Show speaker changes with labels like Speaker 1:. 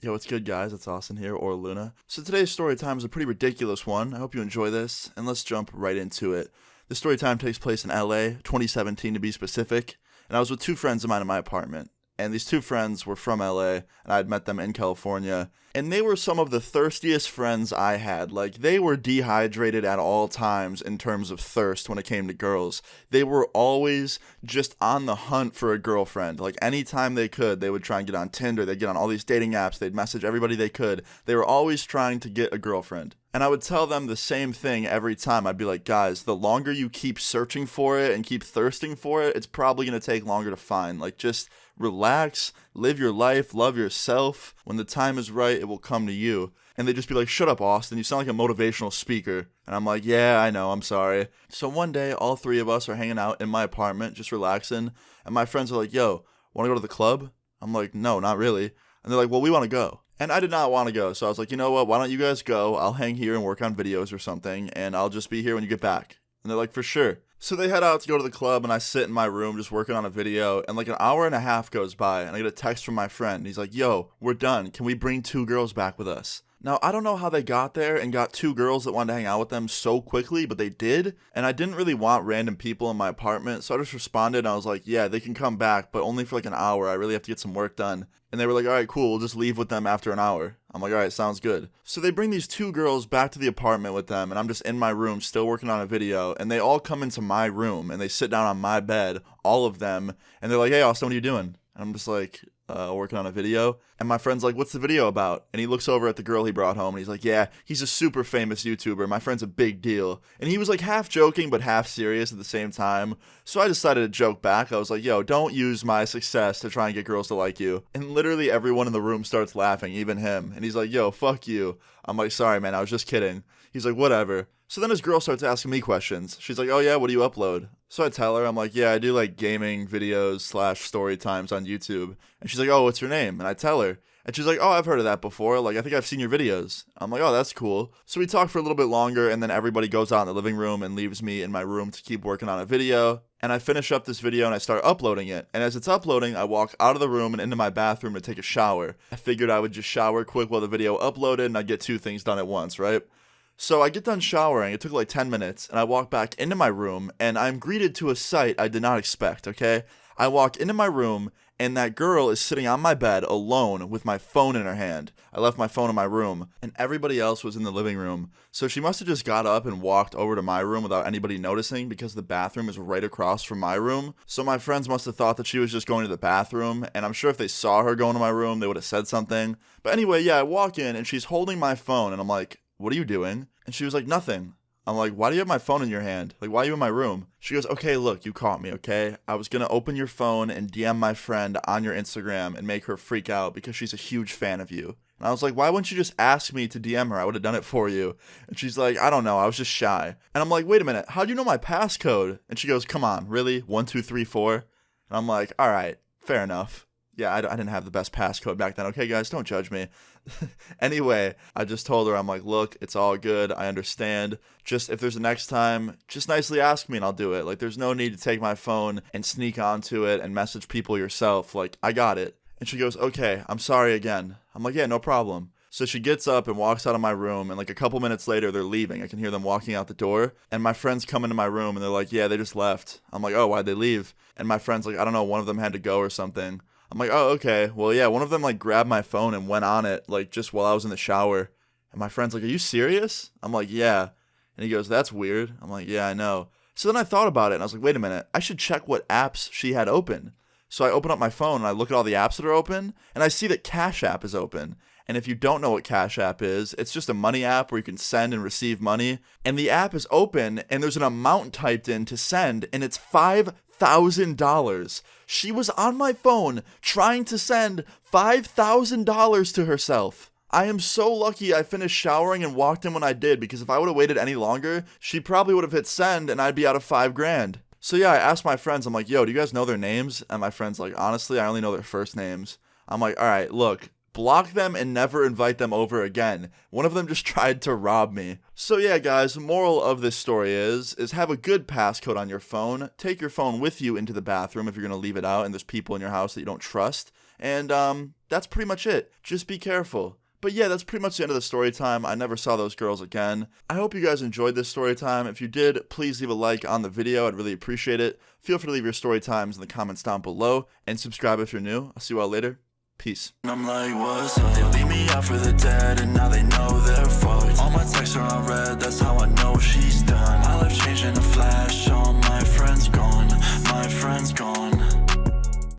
Speaker 1: Yo, what's good, guys? It's Austin here, or Luna. So today's story time is a pretty ridiculous one. I hope you enjoy this, and let's jump right into it. This story time takes place in LA, 2017 to be specific, and I was with two friends of mine in my apartment. And these two friends were from LA, and I had met them in California. And they were some of the thirstiest friends I had. Like, they were dehydrated at all times in terms of thirst when it came to girls. They were always just on the hunt for a girlfriend. Like, anytime they could, they would try and get on Tinder. They'd get on all these dating apps. They'd message everybody they could. They were always trying to get a girlfriend. And I would tell them the same thing every time. I'd be like, guys, the longer you keep searching for it and keep thirsting for it, it's probably going to take longer to find. Like, just relax, live your life, love yourself. When the time is right, it will come to you. And they'd just be like, shut up, Austin, you sound like a motivational speaker. And I'm like, yeah, I know, I'm sorry. So one day, all three of us are hanging out in my apartment, just relaxing. And my friends are like, yo, want to go to the club? I'm like, no, not really. And they're like, well, we want to go. And I did not want to go, so I was like, you know what, why don't you guys go? I'll hang here and work on videos or something, and I'll just be here when you get back. And they're like, for sure. So they head out to go to the club, and I sit in my room just working on a video, and like an hour and a half goes by, and I get a text from my friend. He's like, yo, we're done. Can we bring two girls back with us? Now, I don't know how they got there and got two girls that wanted to hang out with them so quickly, but they did. And I didn't really want random people in my apartment, so I just responded, and I was like, yeah, they can come back, but only for like an hour. I really have to get some work done. And they were like, all right, cool, we'll just leave with them after an hour. I'm like, all right, sounds good. So they bring these two girls back to the apartment with them, and I'm just in my room still working on a video, and they all come into my room, and they sit down on my bed, all of them, and they're like, hey, Austin, what are you doing? And I'm just like, working on a video. And my friend's like, what's the video about? And he looks over at the girl he brought home, and he's like, yeah, he's a super famous YouTuber. My friend's a big deal. And he was like half joking, but half serious at the same time. So I decided to joke back. I was like, yo, don't use my success to try and get girls to like you. And literally everyone in the room starts laughing, even him. And he's like, yo, fuck you. I'm like, sorry, man, I was just kidding. He's like, whatever. So then his girl starts asking me questions. She's like, oh yeah, what do you upload? So I tell her, I'm like, yeah, I do like gaming videos / story times on YouTube. And she's like, oh, what's your name? And I tell her. And she's like, oh, I've heard of that before. Like, I think I've seen your videos. I'm like, oh, that's cool. So we talk for a little bit longer, and then everybody goes out in the living room and leaves me in my room to keep working on a video. And I finish up this video and I start uploading it. And as it's uploading, I walk out of the room and into my bathroom to take a shower. I figured I would just shower quick while the video uploaded, and I'd get two things done at once, right? So I get done showering, it took like 10 minutes, and I walk back into my room, and I'm greeted to a sight I did not expect, okay? I walk into my room, and that girl is sitting on my bed alone with my phone in her hand. I left my phone in my room, and everybody else was in the living room. So she must have just got up and walked over to my room without anybody noticing, because the bathroom is right across from my room. So my friends must have thought that she was just going to the bathroom, and I'm sure if they saw her going to my room, they would have said something. But anyway, yeah, I walk in, and she's holding my phone, and I'm like, what are you doing? And she was like, nothing. I'm like, why do you have my phone in your hand? Like, why are you in my room? She goes, okay, look, you caught me, okay? I was going to open your phone and DM my friend on your Instagram and make her freak out because she's a huge fan of you. And I was like, why wouldn't you just ask me to DM her? I would have done it for you. And she's like, I don't know, I was just shy. And I'm like, wait a minute, how do you know my passcode? And she goes, come on, really? 1234? And I'm like, all right, fair enough. Yeah, I didn't have the best passcode back then. Okay, guys, don't judge me. Anyway, I just told her, I'm like, look, it's all good. I understand. Just if there's a next time, just nicely ask me and I'll do it. Like, there's no need to take my phone and sneak onto it and message people yourself. Like, I got it. And she goes, okay, I'm sorry again. I'm like, yeah, no problem. So she gets up and walks out of my room, and like a couple minutes later, they're leaving. I can hear them walking out the door, and my friends come into my room, and they're like, yeah, they just left. I'm like, oh, why'd they leave? And my friend's like, I don't know, one of them had to go or something. I'm like, oh, okay. Well, yeah, one of them, like, grabbed my phone and went on it, like, just while I was in the shower. And my friend's like, are you serious? I'm like, yeah. And he goes, that's weird. I'm like, yeah, I know. So then I thought about it, and I was like, wait a minute. I should check what apps she had open. So I open up my phone, and I look at all the apps that are open, and I see that Cash App is open. And if you don't know what Cash App is, it's just a money app where you can send and receive money. And the app is open, and there's an amount typed in to send, and it's $5,000. She was on my phone trying to send $5,000 to herself. I am so lucky I finished showering and walked in when I did, because if I would have waited any longer, she probably would have hit send and I'd be out of $5,000. So yeah, I asked my friends, I'm like, yo, do you guys know their names? And my friend's like, honestly, I only know their first names. I'm like, all right, look, block them and never invite them over again. One of them just tried to rob me. So yeah, guys, moral of this story is have a good passcode on your phone. Take your phone with you into the bathroom if you're going to leave it out and there's people in your house that you don't trust. And that's pretty much it. Just be careful. But yeah, that's pretty much the end of the story time. I never saw those girls again. I hope you guys enjoyed this story time. If you did, please leave a like on the video. I'd really appreciate it. Feel free to leave your story times in the comments down below. And subscribe if you're new. I'll see you all later. Peace.
Speaker 2: I'm like, what's up? They leave me out for the dead, and now they know they're fucked. All my texts are unread, that's how I know